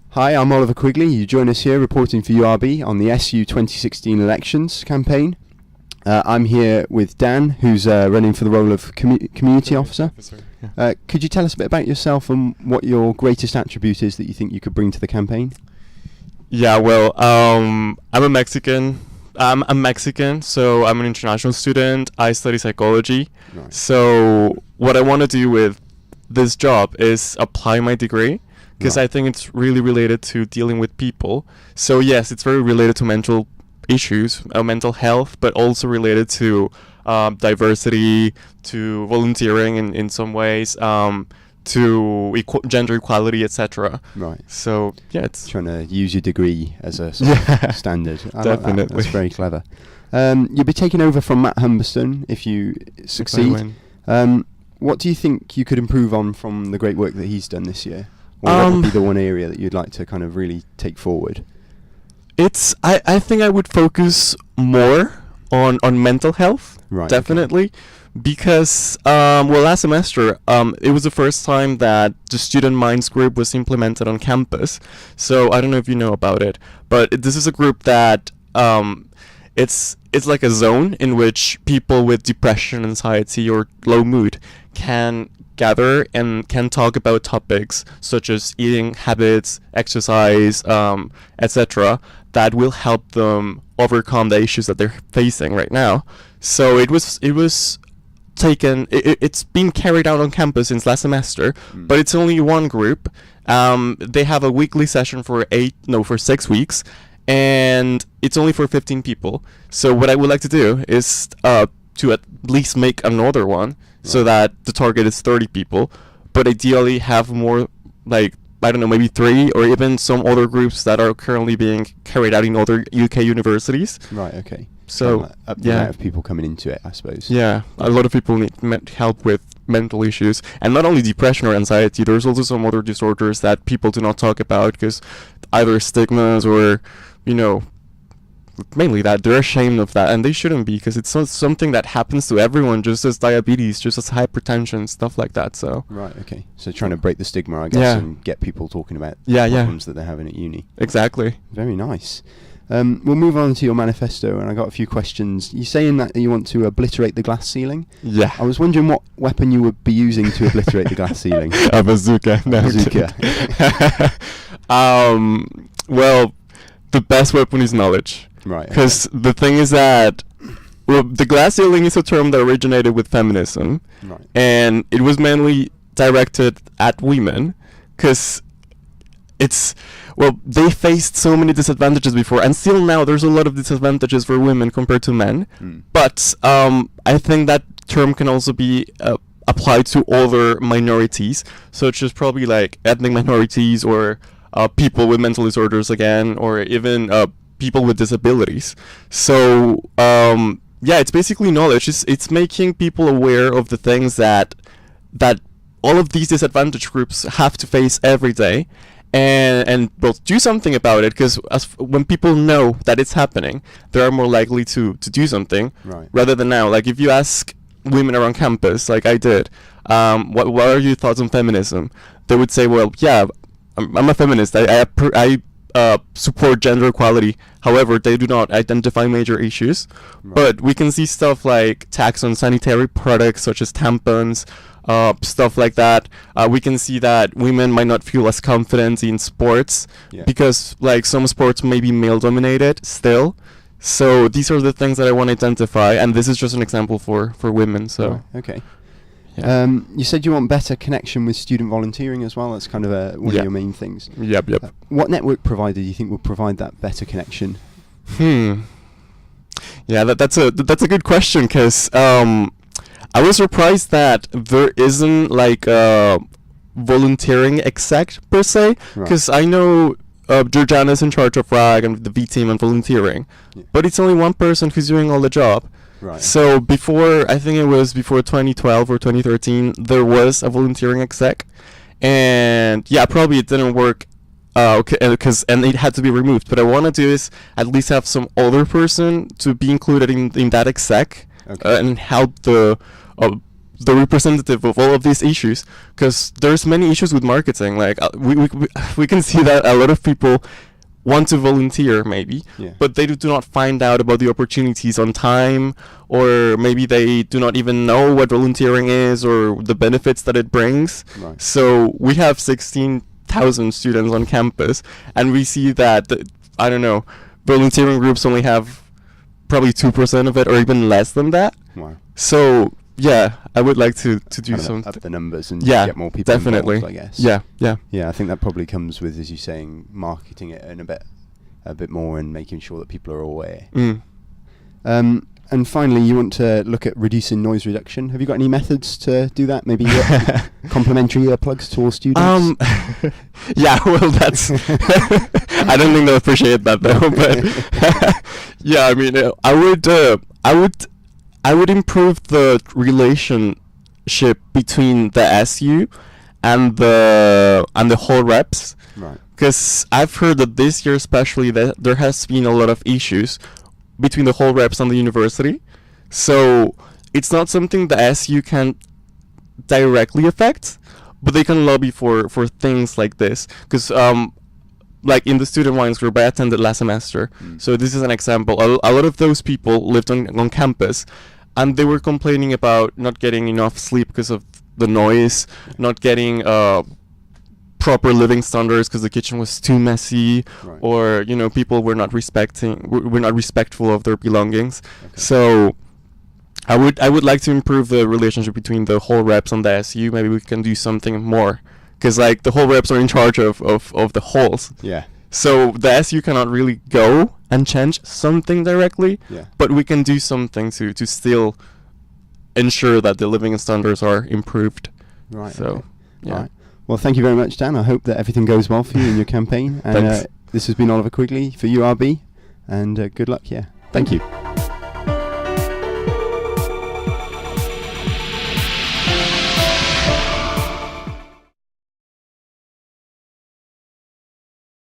Hi, I'm Oliver Quigley. You join us here reporting for URB on the SU 2016 elections campaign. I'm here with Dan, who's running for the role of community officer. Could you tell us a bit about yourself and what your greatest attribute is that you think you could bring to the campaign? Yeah, well, I'm a Mexican. I'm Mexican, so I'm an international student. I study psychology. Nice. So what I want to do with this job is apply my degree, because Right. I think it's really related to dealing with people. So yes, it's very related to mental issues, mental health, but also related to diversity, to volunteering in some ways, to gender equality, etc. Right. So yeah, it's Trying to use your degree as a sort of standard. I like that. Definitely. That's very clever. You'll be taking over from Matt Humberston if you succeed. What do you think you could improve on from the great work that he's done this year? Or what would be the one area that you'd like to kind of really take forward? I think I would focus more on mental health, Right. definitely, because last semester it was the first time that the Student Minds group was implemented on campus. So I don't know if you know about it, but this is a group that it's like a zone in which people with depression, anxiety, or low mood can gather and can talk about topics such as eating habits, exercise, etc., that will help them overcome the issues that they're facing right now. So it's been carried out on campus since last semester, but it's only one group. They have a weekly session for 6 weeks, and it's only for 15 people. So what I would like to do is to at least make another one, so that the target is 30 people, but ideally have more, like, I don't know, maybe 3 or even some other groups that are currently being carried out in other UK universities. Right, okay. So, Up the amount of people coming into it, I suppose. Yeah, a lot of people need help with mental issues, and not only depression or anxiety. There's also some other disorders that people do not talk about because either stigmas or, mainly that they're ashamed of that, and they shouldn't be, because it's something that happens to everyone, just as diabetes, just as hypertension, stuff like that. So Right, okay. So trying to break the stigma, I guess, and get people talking about problems that they're having at uni. Exactly. Very nice. We'll move on to your manifesto, and I got a few questions. You're saying that you want to obliterate the glass ceiling? Yeah. I was wondering what weapon you would be using to obliterate the glass ceiling. A bazooka. No, Bazooka. Well, the best weapon is knowledge. Right. Because the thing is that, the glass ceiling is a term that originated with feminism, Right. and it was mainly directed at women, because they faced so many disadvantages before, and still now there's a lot of disadvantages for women compared to men. But I think that term can also be applied to other minorities, such as probably like ethnic minorities, or people with mental disorders again, or even people with disabilities. So it's basically knowledge. It's making people aware of the things that all of these disadvantaged groups have to face every day, and do something about it, because when people know that it's happening, they are more likely to do something, Right. rather than now. Like, if you ask women around campus, like I did, what are your thoughts on feminism, they would say, well, yeah, I'm a feminist, I support gender equality. However, they do not identify major issues. Right. But we can see stuff like tax on sanitary products such as tampons, stuff like that. We can see that women might not feel as confident in sports, because like some sports may be male dominated still. So these are the things that I want to identify, and this is just an example for women. So Right, okay. Yeah. You said you want better connection with student volunteering as well. That's kind of one of your main things. Yep. What network provider do you think will provide that better connection? Yeah, that's a good question, because I was surprised that there isn't like a volunteering exec per se, because I know Georgiana is in charge of RAG and the V team and volunteering, but it's only one person who's doing all the job. Right. So I think it was before 2012 or 2013, there was a volunteering exec, and yeah, probably it didn't work, and it had to be removed. But I want to do is at least have some other person to be included in that exec, and help the the representative of all of these issues, because there's many issues with marketing. Like we can see that a lot of people want to volunteer maybe, but they do not find out about the opportunities on time, or maybe they do not even know what volunteering is or the benefits that it brings. Right. So we have 16,000 students on campus, and we see that I don't know, volunteering groups only have probably 2% of it, or even less than that. Wow. So yeah, I would like to do some something. Up the numbers and get more people definitely involved, I guess. Yeah. I think that probably comes with, as you're saying, marketing it in a bit more and making sure that people are aware. And finally, you want to look at reducing noise reduction. Have you got any methods to do that? Maybe complimentary earplugs to all students? Yeah, well, that's... I don't think they'll appreciate that, though. But yeah, I mean, I would improve the relationship between the SU and the whole reps. Right. Because I've heard that this year especially that there has been a lot of issues between the whole reps and the university. So it's not something the SU can directly affect, but they can lobby for things like this. Because like in the student wines group I attended last semester, so this is an example. A lot of those people lived on campus, and they were complaining about not getting enough sleep because of the noise, not getting proper living standards because the kitchen was too messy, or people were not respectful of their belongings. So I would like to improve the relationship between the whole reps and the SU. Maybe we can do something more, because like the whole reps are in charge of the halls. Yeah. So the SU cannot really go and change something directly, but we can do something to still ensure that the living standards are improved. Right. So okay. yeah. Right. Well, thank you very much, Dan. I hope that everything goes well for you in your campaign. And Thanks. This has been Oliver Quigley for URB, and good luck. Yeah. Thank you.